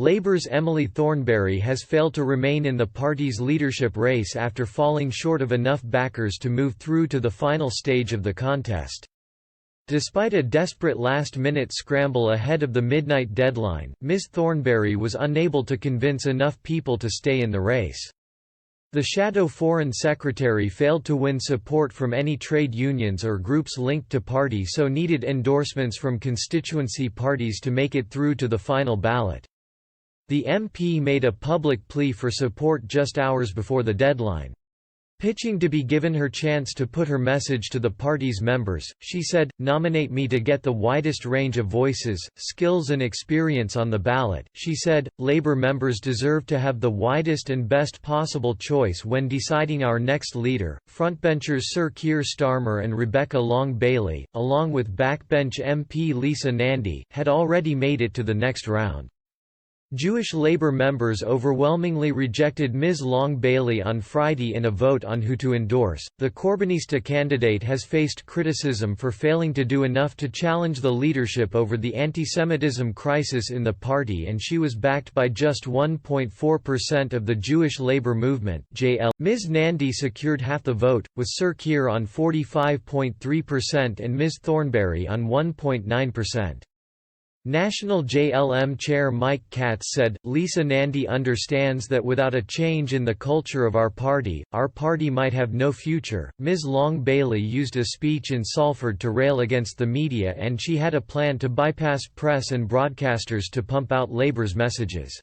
Labour's Emily Thornberry has failed to remain in the party's leadership race after falling short of enough backers to move through to the final stage of the contest. Despite a desperate last-minute scramble ahead of the midnight deadline, Ms Thornberry was unable to convince enough people to stay in the race. The shadow Foreign Secretary failed to win support from any trade unions or groups linked to party, so needed endorsements from constituency parties to make it through to the final ballot. The MP made a public plea for support just hours before the deadline. Pitching to be given her chance to put her message to the party's members, she said, "Nominate me to get the widest range of voices, skills and experience on the ballot." She said, "Labour members deserve to have the widest and best possible choice when deciding our next leader." Frontbenchers Sir Keir Starmer and Rebecca Long Bailey, along with backbench MP Lisa Nandy, had already made it to the next round. Jewish Labour members overwhelmingly rejected Ms Long Bailey on Friday in a vote on who to endorse. The Corbynista candidate has faced criticism for failing to do enough to challenge the leadership over the anti-Semitism crisis in the party, and she was backed by just 1.4% of the Jewish Labour movement (JL). Ms Nandy secured half the vote, with Sir Keir on 45.3% and Ms Thornberry on 1.9%. National JLM chair Mike Katz said, "Lisa Nandy understands that without a change in the culture of our party might have no future." Ms Long Bailey used a speech in Salford to rail against the media, and she had a plan to bypass press and broadcasters to pump out Labour's messages.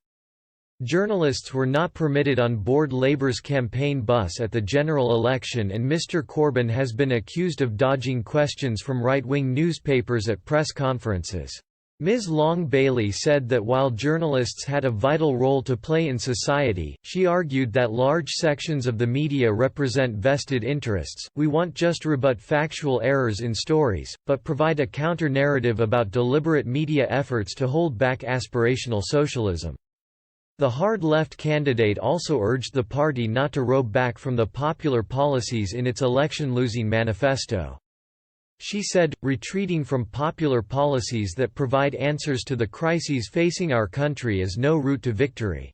Journalists were not permitted on board Labour's campaign bus at the general election, and Mr Corbyn has been accused of dodging questions from right-wing newspapers at press conferences. Ms Long Bailey said that while journalists had a vital role to play in society, she argued that large sections of the media represent vested interests. "We won't just rebut factual errors in stories, but provide a counter-narrative about deliberate media efforts to hold back aspirational socialism." The hard left candidate also urged the party not to row back from the popular policies in its election-losing manifesto. She said, "Retreating from popular policies that provide answers to the crises facing our country is no route to victory."